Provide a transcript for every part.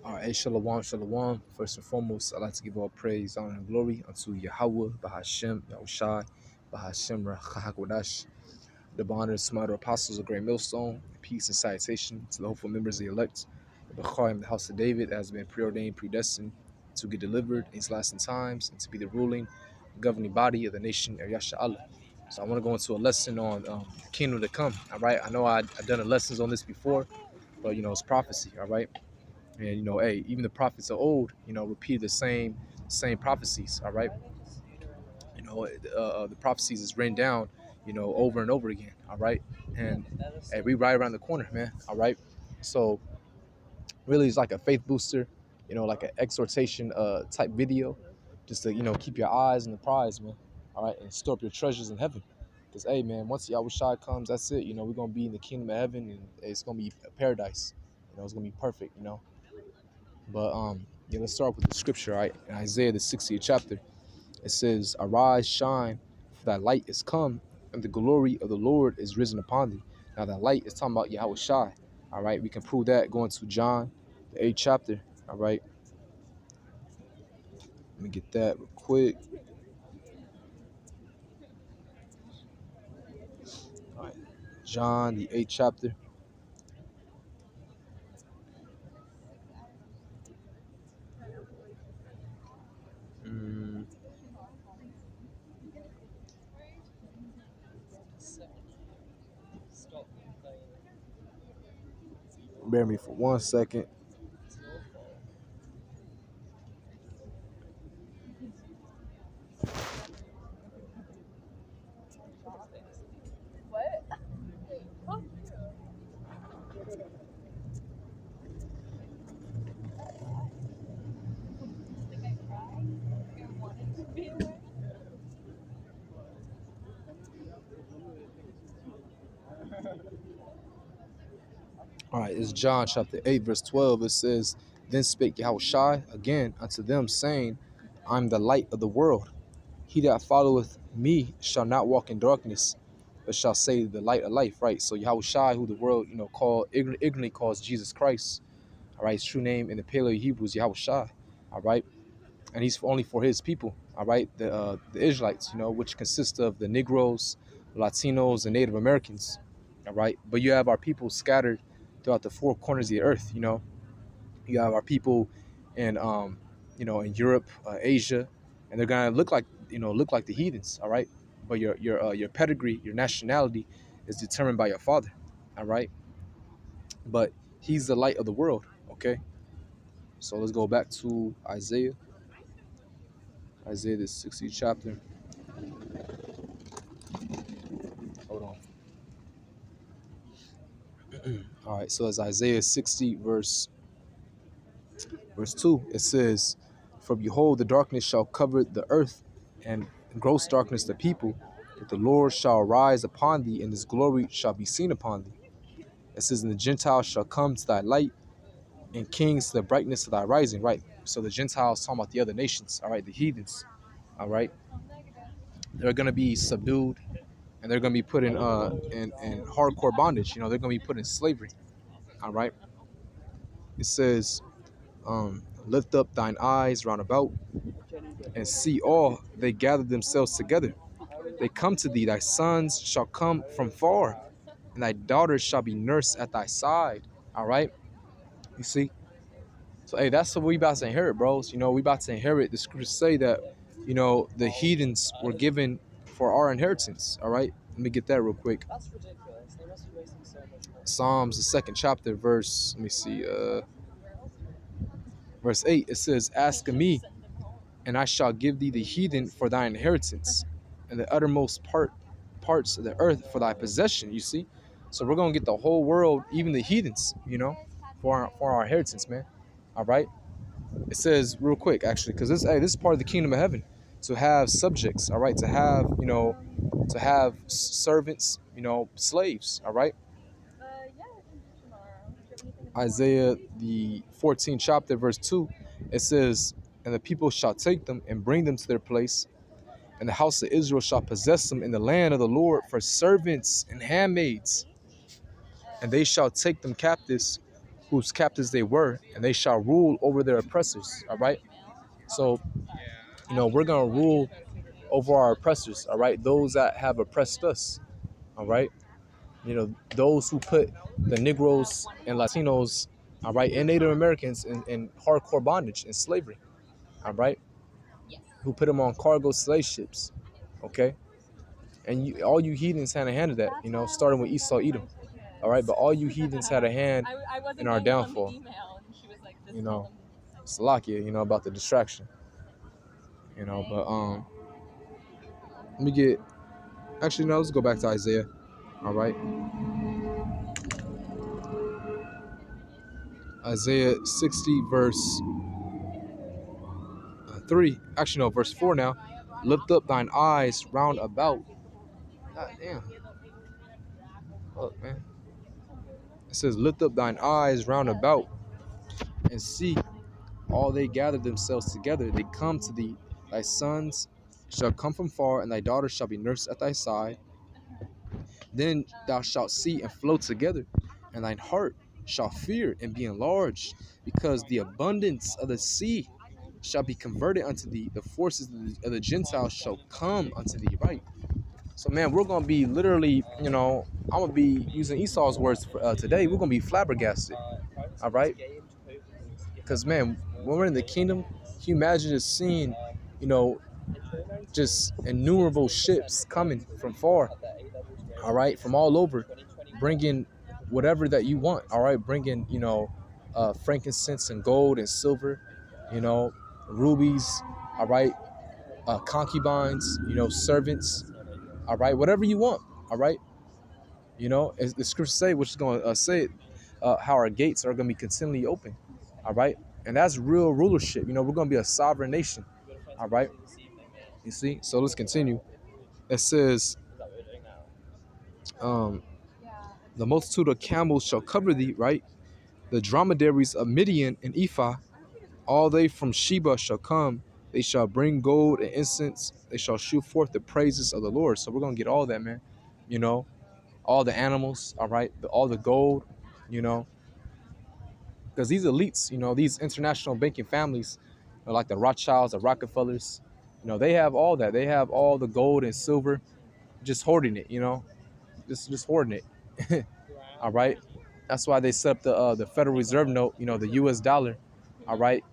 All right, shalom, shalom. First and foremost, I'd like to give all praise, honor, and glory unto Yahweh, Bahashem, Yahushai, Bahashem, Rachakodash, the bond and smart apostles of Great Millstone, peace and salutation to the hopeful members of the elect, the Becharim, the house of David, that has been preordained, predestined to get delivered in these last times and to be the ruling, governing body of the nation of Yasha Allah. So I want to go into a lesson on the kingdom to come. All right, I know I've done lessons on this before, but it's prophecy. All right. And hey, even the prophets of old, repeat the same prophecies. All right, the prophecies is written down, over and over again. All right, and hey, we right around the corner, man. All right, so really, it's like a faith booster, like an exhortation type video, just to keep your eyes on the prize, man. All right, and store up your treasures in heaven. Because hey, man, once Yahushua comes, that's it. We're gonna be in the kingdom of heaven, and it's gonna be a paradise. It's gonna be perfect. But let's start with the scripture, right? In Isaiah the 60th chapter, it says, "Arise, shine, for thy light is come, and the glory of the Lord is risen upon thee." Now that light is talking about Yahweh Shai. All right, we can prove that going to John, the 8th chapter. All right, let me get that real quick. All right, John, the 8th chapter. Mm, bear me for 1 second. All right, it's John chapter 8, verse 12. It says, "Then spake Yahushua again unto them, saying, I'm the light of the world. He that followeth me shall not walk in darkness, but shall say the light of life." Right. So Yahushua, who the world, ignorantly calls Jesus Christ. All right. His true name in the Paleo Hebrew is Yahushua. All right. And he's only for his people. All right. The Israelites, which consist of the Negroes, Latinos, and Native Americans. All right. But you have our people scattered throughout the four corners of the earth. You have our people in in Europe, Asia, and they're gonna look like the heathens. All right, but your pedigree, your nationality is determined by your father. All right, but he's the light of the world. Okay, so let's go back to Isaiah the 60th chapter. Hold on. All right, so it's Isaiah 60 verse 2. It says, "For behold, the darkness shall cover the earth, and gross darkness the people. But the Lord shall arise upon thee, and his glory shall be seen upon thee." It says, "And the Gentiles shall come to thy light, and kings to the brightness of thy rising." Right. So the Gentiles talking about the other nations. All right, the heathens. All right, they're gonna be subdued, and they're gonna be put in hardcore bondage. They're gonna be put in slavery. All right. It says, "Lift up thine eyes round about, and see all they gather themselves together. They come to thee, thy sons shall come from far, and thy daughters shall be nursed at thy side." All right, you see. So hey, that's what we about to inherit, bros. We about to inherit. The scriptures say that the heathens were given for our inheritance. All right, let me get that real quick. That's ridiculous. They must be wasting so much money. Psalms, the 2nd chapter, verse, let me see, verse 8. It says, "Ask of me, and I shall give thee the heathen for thy inheritance, and the uttermost parts of the earth for thy possession." You see, so we're gonna get the whole world, even the heathens, for our inheritance, man. All right. It says real quick, actually, because this is part of the kingdom of heaven, to have subjects. All right, to have servants, slaves. All right. Isaiah the 14th chapter, verse 2. It says, "And the people shall take them and bring them to their place, and the house of Israel shall possess them in the land of the Lord for servants and handmaids. And they shall take them captives whose captives they were, and they shall rule over their oppressors. All right. So, we're gonna rule over our oppressors. All right. Those that have oppressed us. All right. Those who put the Negroes and Latinos, all right, and Native Americans in hardcore bondage and slavery. All right. Who put them on cargo slave ships. Okay. And all you heathens had a hand in that, starting with Esau, Edom. All right, but all you heathens had a hand in our downfall. Salakia, about the distraction. But let me get. Actually, no, let's go back to Isaiah. All right, Isaiah 60, verse 3. Actually, no, verse 4 now. Lift up thine eyes round about. God damn. Look, man. It says, lift up thine eyes round about and see all they gather themselves together. They come to thee. Thy sons shall come from far, and thy daughters shall be nursed at thy side. Then thou shalt see and flow together, and thine heart shall fear and be enlarged, because the abundance of the sea shall be converted unto thee. The forces of the Gentiles shall come unto thee, right? So, man, we're going to be literally, I'm going to be using Esau's words for, today. We're going to be flabbergasted, all right? Because, man, when we're in the kingdom, can you imagine just seeing, just innumerable ships coming from far, all right, from all over, bringing whatever that you want, all right, bringing, frankincense and gold and silver, rubies, all right, concubines, servants, all right, whatever you want, all right, as the scriptures say, which is going to say how our gates are going to be continually open, all right, and that's real rulership. We're going to be a sovereign nation, all right. You see, so let's continue. It says, the multitude of camels shall cover thee, right? The dromedaries of Midian and Ephah, all they from Sheba shall come. They shall bring gold and incense. They shall shoot forth the praises of the Lord. So we're going to get all that, man. All the animals, all right? All the gold, because these elites, these international banking families, like the Rothschilds, the Rockefellers, they have all that. They have all the gold and silver, just hoarding it, just hoarding it. All right. That's why they set up the Federal Reserve note, the U.S. dollar, all right,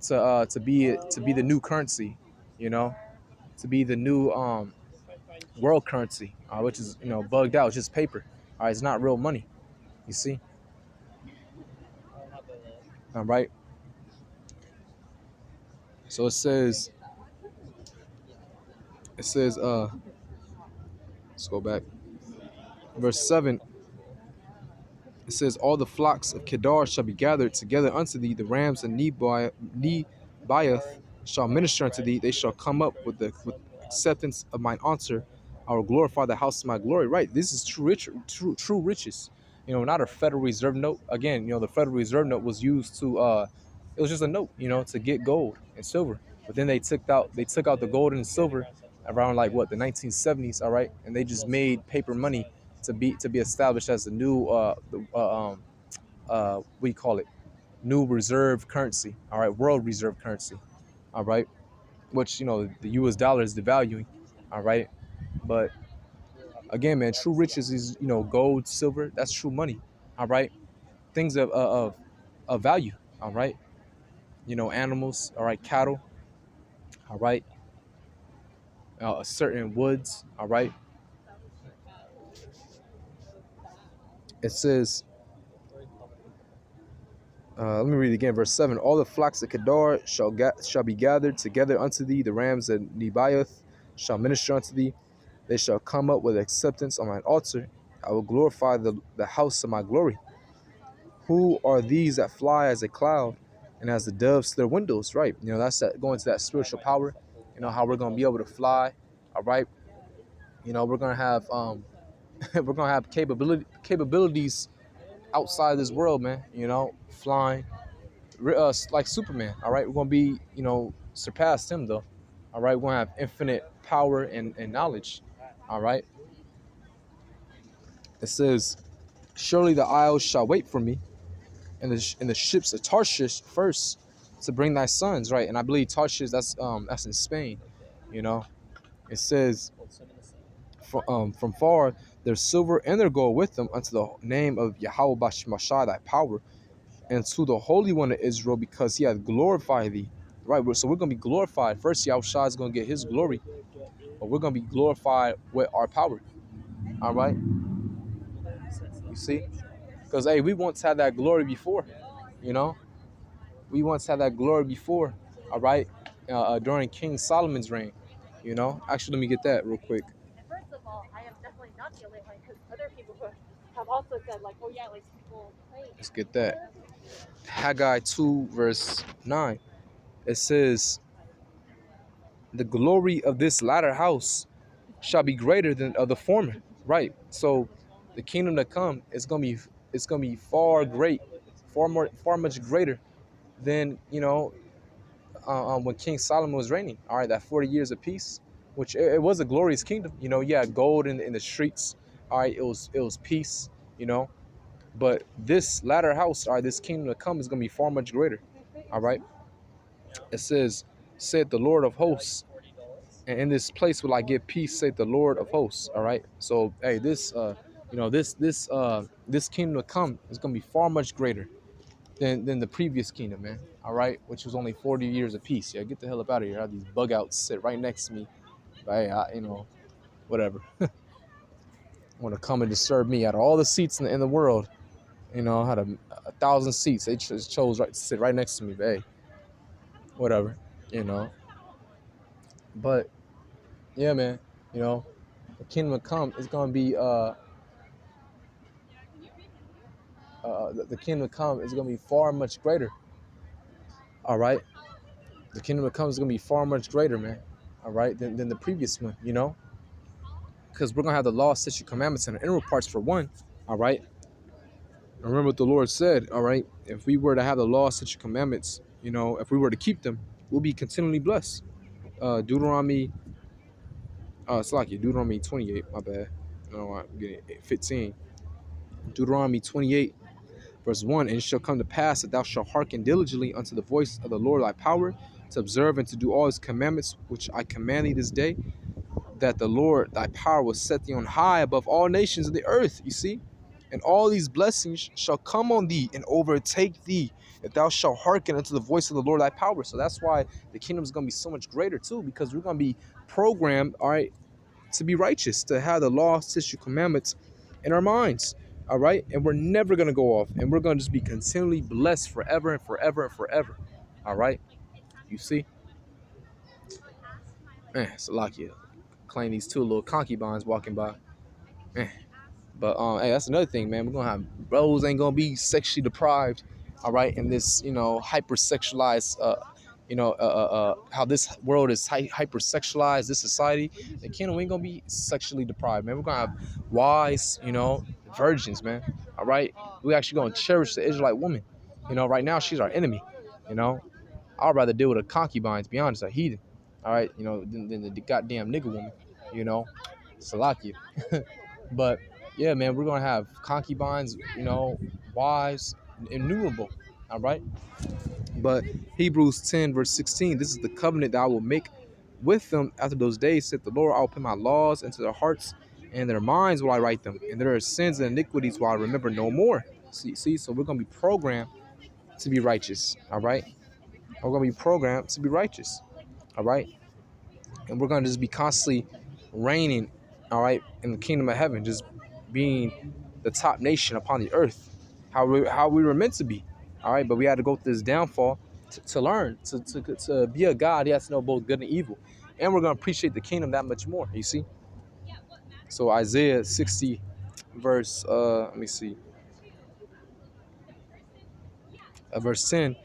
to be the new currency, to be the new world currency, which is bugged out. It's just paper. All right, it's not real money. You see. All right. So it says, let's go back, verse 7. It says, all the flocks of Kedar shall be gathered together unto thee. The rams of Nebaioth shall minister unto thee. They shall come up with acceptance of mine altar. I will glorify the house of my glory. Right. This is true riches. Not a Federal Reserve note. Again, the Federal Reserve note was used to it was just a note, to get gold and silver. But then they took out the gold and silver around like the 1970s, all right, and they just made paper money to be established as the new what do you call it? New reserve currency, all right, world reserve currency, all right, which the U.S. dollar is devaluing, all right, but again, man, true riches is gold, silver. That's true money, all right. Things of value, all right. Animals, all right, cattle, all right, certain woods, all right. It says, let me read it again, verse 7. All the flocks of Kedar shall be gathered together unto thee. The rams of Nebaioth shall minister unto thee. They shall come up with acceptance on mine altar. I will glorify the house of my glory. Who are these that fly as a cloud and as the doves to their windows? Right. That's going to that spiritual power. How we're going to be able to fly. All right. We're going to have we're going to have capabilities outside this world, man. Flying, like Superman. All right. We're going to be, surpass him though. All right. We're going to have infinite power and knowledge. All right. It says, surely the isles shall wait for me. and the ships of Tarshish first to bring thy sons, right? And I believe Tarshish, that's in Spain, you know. It says from far their silver and their gold with them unto the name of Yahweh Bashmashah, thy power, and to the Holy One of Israel, because he hath glorified thee. Right, so we're gonna be glorified. First, Yahushua is gonna get his glory, but we're gonna be glorified with our power. All right, you see, because hey, we once had that glory before, you know. We once had that glory before, all right, during King Solomon's reign, you know. Actually, let me get that real quick. And first of all, I am definitely not the only one, because other people have also said, like, oh yeah, like people claim. Let's get that. Haggai 2 verse 9. It says, the glory of this latter house shall be greater than of the former. Right. So the kingdom to come is gonna be far great, far much greater than, you know, when King Solomon was reigning. All right, that 40 years of peace, which it was a glorious kingdom. You know, yeah, gold in the streets. All right, it was peace. You know, but this latter house, all right, this kingdom to come is gonna be far much greater. All right, it says, said the Lord of hosts, and in this place will I give peace, said the Lord of hosts. All right, so hey, this you know, this kingdom to come is gonna be far much greater than the previous kingdom, man. All right, which was only 40 years of peace. Yeah, get the hell up out of here. I have these bug outs sit right next to me. But hey, you know, whatever. Want to come and disturb me out of all the seats in the world. You know, I had a thousand seats. They just chose right to sit right next to me. But hey, whatever. You know. But yeah, man. You know, the kingdom to come is gonna be the kingdom to come is gonna be far much greater. All right, the kingdom to come is gonna be far much greater, man. All right, than the previous one. You know, because we're gonna have the law, statute, commandments, and the inward parts for one. All right. Remember what the Lord said. All right. If we were to have the law, statute, commandments, you know, if we were to keep them, we'll be continually blessed. Deuteronomy, Deuteronomy 28. My bad. No, I'm getting 15. Deuteronomy 28, verse 1. And it shall come to pass that thou shalt hearken diligently unto the voice of the Lord thy power, to observe and to do all his commandments which I command thee this day, that the Lord thy power will set thee on high above all nations of the earth. You see? And all these blessings shall come on thee and overtake thee, if thou shalt hearken unto the voice of the Lord thy power. So that's why the kingdom is going to be so much greater too, because we're going to be programmed, all right, to be righteous, to have the law, statute, commandments in our minds, all right? And we're never going to go off, and we're going to just be continually blessed forever and forever and forever, all right? You see? Man, Salakia, claim these two little concubines walking by. Man. But hey, that's another thing, man. We're gonna have bros ain't gonna be sexually deprived, all right? In this, you know, hypersexualized, how this world is hypersexualized, this society. The kingdom ain't gonna be sexually deprived, man. We're gonna have wise, you know, virgins, man. All right, we actually gonna cherish the Israelite woman. You know, right now she's our enemy. You know, I'd rather deal with a concubine, to be honest, a heathen. All right, you know, than the goddamn nigga woman. You know, Salakia. But yeah, man, we're gonna have concubines, you know, wives, innumerable. All right. But Hebrews 10, verse 16, this is the covenant that I will make with them after those days, said the Lord. I will put my laws into their hearts, and their minds will I write them, and their sins and iniquities will I remember no more. See, so we're gonna be programmed to be righteous. All right. We're gonna be programmed to be righteous. All right. And we're gonna just be constantly reigning, all right, in the kingdom of heaven, just being the top nation upon the earth, how we were meant to be, all right. But we had to go through this downfall to learn to be a God. He has to know both good and evil, and we're gonna appreciate the kingdom that much more. You see. So Isaiah 60, verse let me see, verse 10.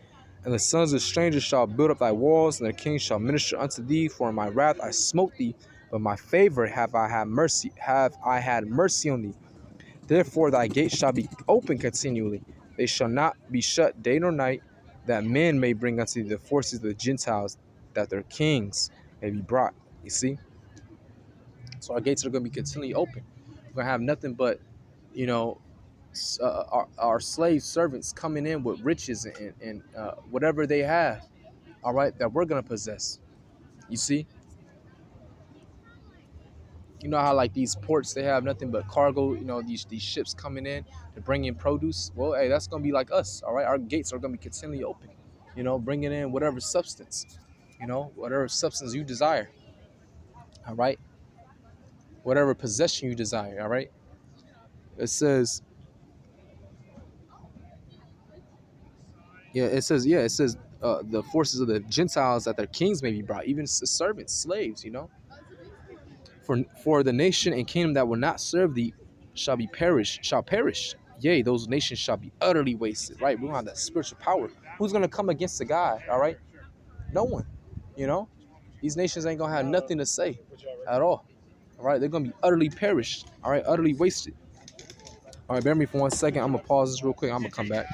And the sons of strangers shall build up thy walls, and the kings shall minister unto thee. For in my wrath I smote thee, but my favor have I had mercy on thee. Therefore thy gates shall be open continually; they shall not be shut day nor night, that men may bring unto thee the forces of the Gentiles, that their kings may be brought. You see? So our gates are going to be continually open. We're going to have nothing but, you know, our slave servants coming in with riches and whatever they have, all right, that we're gonna possess. You see, you know how like these ports they have nothing but cargo. You know these ships coming in to bring in produce. Well, hey, that's gonna be like us, all right. Our gates are gonna be continually open. You know, bringing in whatever substance, you know, whatever substance you desire, all right, whatever possession you desire, all right. It says, it says the forces of the Gentiles that their kings may be brought, even servants, slaves, you know. For the nation and kingdom that will not serve thee shall perish. Yea, those nations shall be utterly wasted. Right? We don't have that spiritual power. Who's gonna come against the God? All right, no one. You know, these nations ain't gonna have nothing to say at all. All right, they're gonna be utterly perished. All right, utterly wasted. All right, bear me for 1 second. I'm gonna pause this real quick. I'm gonna come back.